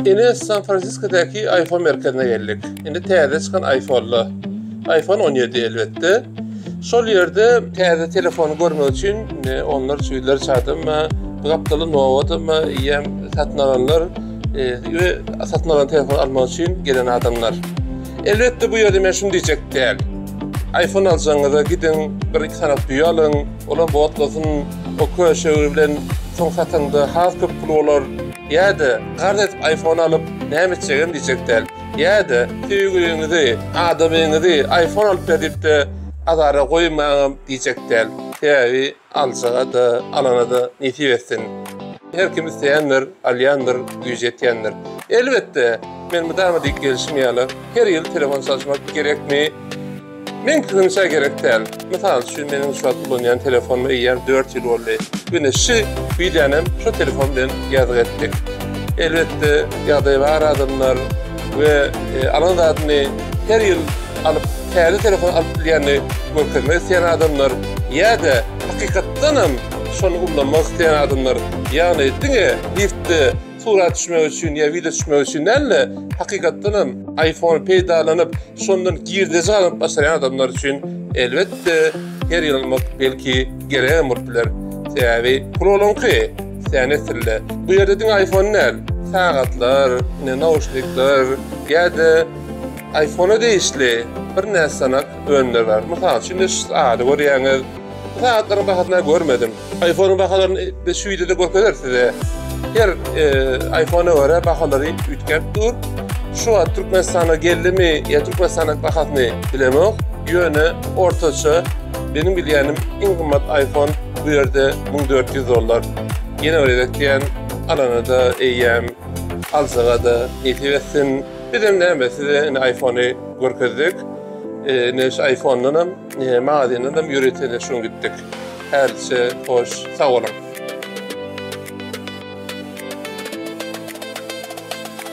Ine San Francisco'daki iPhone merkezine geldik. Indi täze çıkan iPhone'lu. iPhone 17 elbette. Şol yerde täze telefonu görmek için onlar süýler çadymmy, gapdaly nowatymmy, ýem satyn alanlar we satyn alan telefon almak için gelen adamlar. Elbette bu ýerde men şunu diýjek däl. iPhone alsaňyz gidin bir iki sanat duýy alyň, ola botlasyn, o köşegi bilen soň satanda has köp pul bolar. Ýa-da gardat iPhone alyp näme etjegen diýjek däl. Ýa-da tüýgüňizi, adamyňyzy iPhone alyp beripdi, azara goýmaňam diýjek däl. Täbi alsaga da, alana da nesip etsin. Her kim isteýänler, alýandyr, güýjetýändir. Elbette men mudama diýip gelişim ýaly. Her ýyl telefon satmak gerekmi? Men kırmızı gerek değil. Mesela şu benim şu an kullanılan telefonum eğer 4 yıl oldu. Güne şu bilyanem şu telefondan yazık ettik. Elbette yadığı var adamlar ve alan adını her yıl alıp kendi telefon alıp bilyanı görkezmek isteyen adamlar ya da hakikattanım şunu kullanmak isteyen adamlar yani dine liftte surat düşmek için ya video düşmek için elle hakikattanım iPhone peydalanıp sonundan girdesi alıp başlayan adamlar için elbette her yıl almak belki gereğe mutlular. Sebebi kurulun ki seyanetirle. Bu yerde din iPhone ne? Saatlar, nauşnikler ya da iPhone'a değişli bir nesanak önler var. Mesela şimdi saati görüyorsunuz. Saatlerin bakatına görmedim. iPhone'un bakalarını şu videoda görkezler size. Her iPhone'a göre bakaları ütkep dur. Şu an Türkmenistan'a geldi mi ya Türkmenistan'a bakatını bilemek. Yönü ortaça benim bilýänim en kımmat iPhone bu yerde $1400. Yine öyle diyen alana da eýem, alsaga da nesip etsin. Bizim näme size iPhone'u görkezdik. iPhone'dan mağazadan ýöretene şoň gitdik. Her şey hoş, sağ olun.